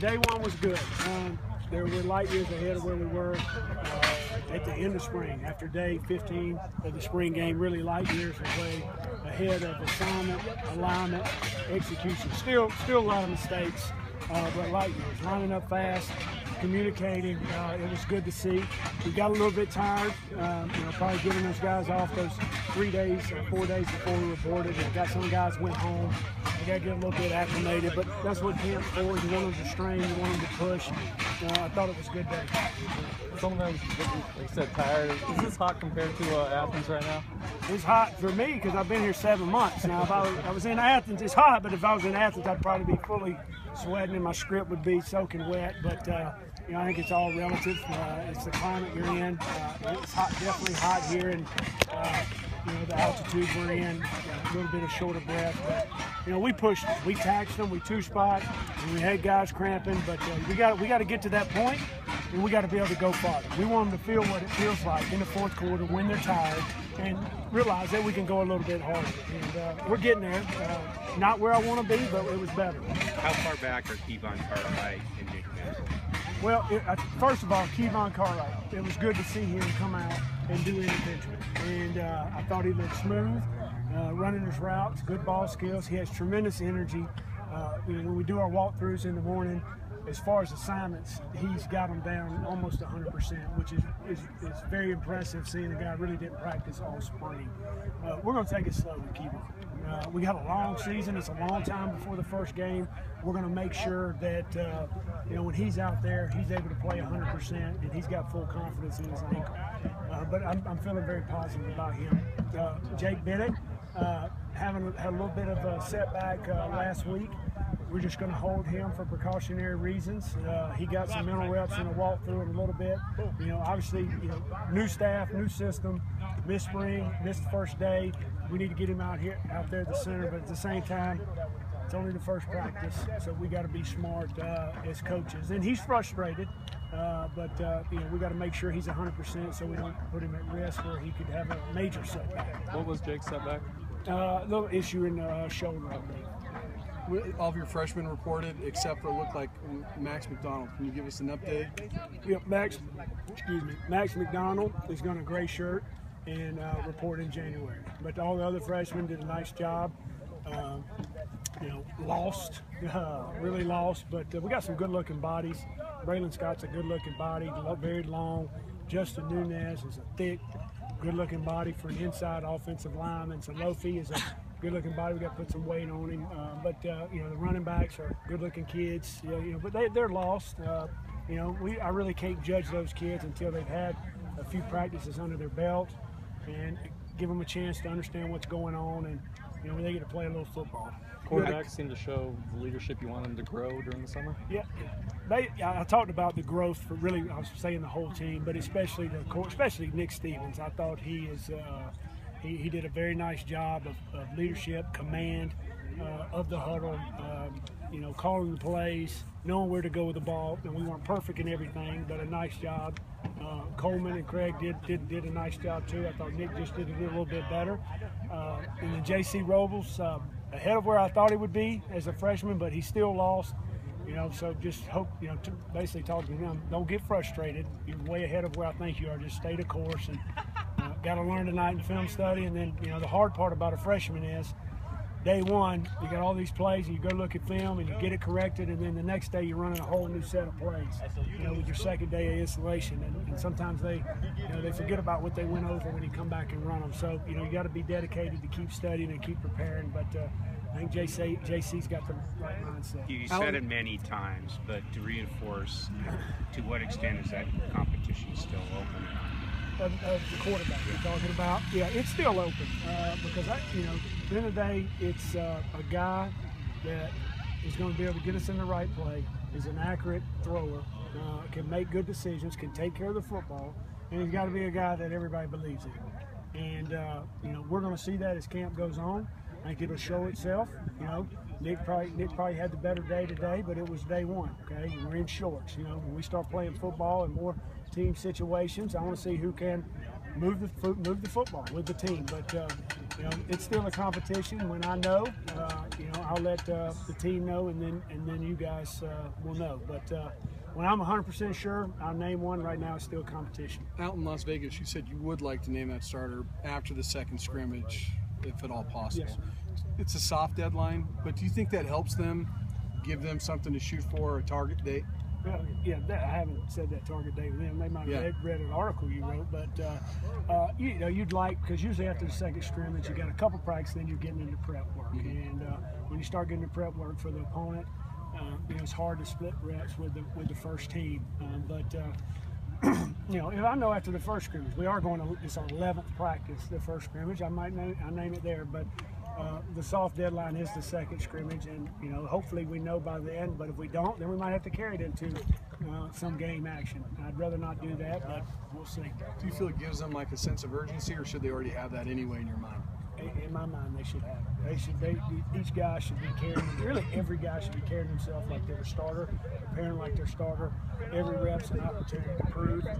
day one was good. There were light years ahead of where we were at the end of spring. After day 15 of the spring game, really light years away ahead of assignment, alignment, execution. Still a lot of mistakes, but light years. Lining up fast, communicating. It was good to see. We got a little bit tired, probably giving those guys off those 3 days or 4 days before we reported. We got some guys went home. We got to get a little bit acclimated, but that's what camp's for. You want them to strain, you want them to push. I thought it was a good day. Some of them, like I said, tired. Is this hot compared to Athens right now? It's hot for me because I've been here 7 months. Now, if I was in Athens, it's hot, but if I was in Athens, I'd probably be fully sweating and my script would be soaking wet. But I think it's all relative. It's the climate you're in. It's hot, definitely hot here, and the altitude we're in, a little bit of shorter breath. But we pushed, we taxed them, we two-spot, and we had guys cramping. But we got to get to that point, and we got to be able to go farther. We want them to feel what it feels like in the fourth quarter when they're tired, and realize that we can go a little bit harder. And we're getting there. Not where I want to be, but it was better. How far back are Kevon Cartwright and Jake Mansell? Well, first of all, Kevon Cartwright, it was good to see him come out and do individual. And I thought he looked smooth, running his routes, good ball skills. He has tremendous energy. When we do our walkthroughs in the morning, as far as assignments, he's got them down almost 100%, which is very impressive, seeing a guy really didn't practice all spring. We're going to take it slow with Kevon. We got a long season. It's a long time before the first game. We're going to make sure that when he's out there, he's able to play 100%, and he's got full confidence in his ankle. But I'm feeling very positive about him. Jake Bennett had a little bit of a setback last week. We're just going to hold him for precautionary reasons. He got some mental reps in a walkthrough in a little bit. Obviously, new staff, new system, missed spring, missed the first day. We need to get him out there at the center, but at the same time, it's only the first practice, so we got to be smart as coaches. And he's frustrated, but we got to make sure he's 100% so we don't put him at risk where he could have a major setback. What was Jake's setback? A little issue in the shoulder, I believe. All of your freshmen reported, except for looked like Max McDonald. Can you give us an update? Yep, Max McDonald is going to gray shirt and report in January. But all the other freshmen did a nice job. Lost, really lost, but we got some good-looking bodies. Braylon Scott's a good-looking body, very long. Justin Nunez is a thick, good-looking body for an inside offensive lineman. So Lofi is a good-looking body. We got to put some weight on him. But the running backs are good-looking kids. But they're lost. I really can't judge those kids until they've had a few practices under their belt and give them a chance to understand what's going on, and they get to play a little football. Quarterbacks seem to show the leadership you want them to grow during the summer. Yeah, I talked about the growth for really. I was saying the whole team, but especially Nick Stevens. I thought he did a very nice job of leadership, command of the huddle. Calling the plays, knowing where to go with the ball. And we weren't perfect in everything, but a nice job. Coleman and Craig did a nice job too. I thought Nick just did a little bit better. And then J.C. Robles, ahead of where I thought he would be as a freshman, but he still lost. So just hope, basically talking to him, don't get frustrated. You're way ahead of where I think you are. Just stay the course, and got to learn tonight in film study. And then, the hard part about a freshman is day one, you got all these plays, and you go look at film, and you get it corrected, and then the next day you're running a whole new set of plays, with your second day of installation. And sometimes they forget about what they went over when you come back and run them. So, you got to be dedicated to keep studying and keep preparing. But I think JC's got the right mindset. You said it many times, but to reinforce, to what extent is that competition still open? Of the quarterback you're talking about, yeah, it's still open because at the end of the day, it's a guy that is going to be able to get us in the right play, is an accurate thrower, can make good decisions, can take care of the football, and he's got to be a guy that everybody believes in. And we're going to see that as camp goes on. I think it'll show itself. Nick probably had the better day today, but it was day one. Okay, we're in shorts. When we start playing football and more team situations, I want to see who can move the football with the team. But you know, it's still a competition. When I know, you know, I'll let the team know, and then you guys will know. But when I'm 100% sure, I'll name one. Right now, it's still a competition. Out in Las Vegas, you said you would like to name that starter after the second scrimmage, if at all possible. Yes. It's a soft deadline, but do you think that helps them, give them something to shoot for, a target date? Well, yeah, I haven't said that target date with them. They might have read an article you wrote, but you know, you'd like, because usually after the second scrimmage, you got a couple practices, then you're getting into prep work, and when you start getting into prep work for the opponent, you know, it's hard to split reps with the first team. You know, if I know after the first scrimmage, we are going to, it's our 11th practice, the first scrimmage, I name it there, but the soft deadline is the second scrimmage, and you know, hopefully we know by the end. But if we don't, then we might have to carry it into some game action. I'd rather not do that, but we'll see. Do you feel it gives them like a sense of urgency, or should they already have that anyway in your mind? In my mind, they should have it. Each guy should be carrying, really every guy should be carrying himself like they're a starter, preparing like they're a starter. Every rep's an opportunity to prove that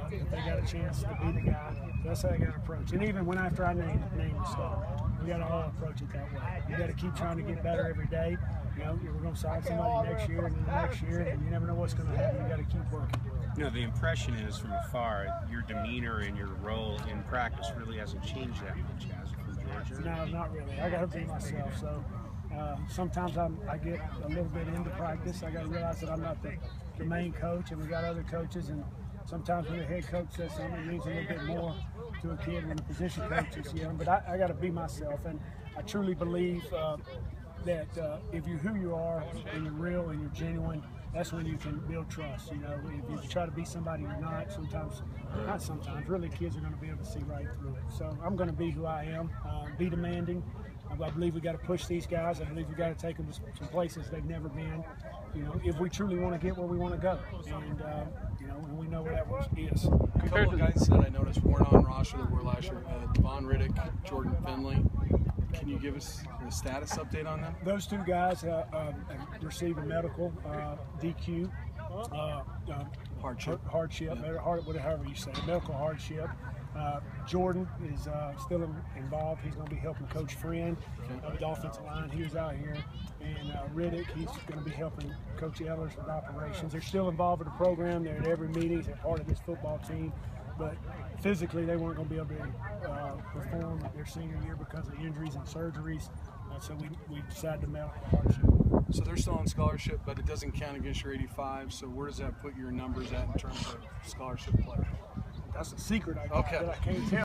they got a chance to be the guy. That's how I got to approach. And even when after I name the star, we got to all approach it that way. You got to keep trying to get better every day. You know, we're going to sign somebody next year and then the next year, and you never know what's going to happen. You got to keep working. You know, the impression is from afar, your demeanor and your role in practice really hasn't changed that much, has it, from Georgia? No, not really. I got to be myself. So sometimes I get a little bit into practice. I got to realize that I'm not the main coach, and we got other coaches. And sometimes when the head coach says something, it means a little bit more to a kid when the position coach is young. But I got to be myself, and I truly believe that if you're who you are and you're real and you're genuine, that's when you can build trust. You know, if you try to be somebody you're not, not sometimes, really kids are going to be able to see right through it. So I'm going to be who I am, be demanding. I believe we got to push these guys. I believe we got to take them to some places they've never been. You know, if we truly want to get where we want to go, and you know, and we know where that is. A couple of guys that I noticed weren't on roster that were last year: Devon Riddick, Jordan Finley. Can you give us a status update on them? Those two guys received a medical DQ, Hardship. However you say it, medical hardship. Jordan is still involved. He's going to be helping Coach Friend of the offensive line. He was out here. And Riddick, he's going to be helping Coach Ellers with operations. They're still involved with the program. They're at every meeting. They're part of this football team. But physically, they weren't going to be able to perform their senior year because of injuries and surgeries. So we decided to medical hardship. So they're still on scholarship, but it doesn't count against your 85. So where does that put your numbers at in terms of scholarship play? That's a secret that I can't tell.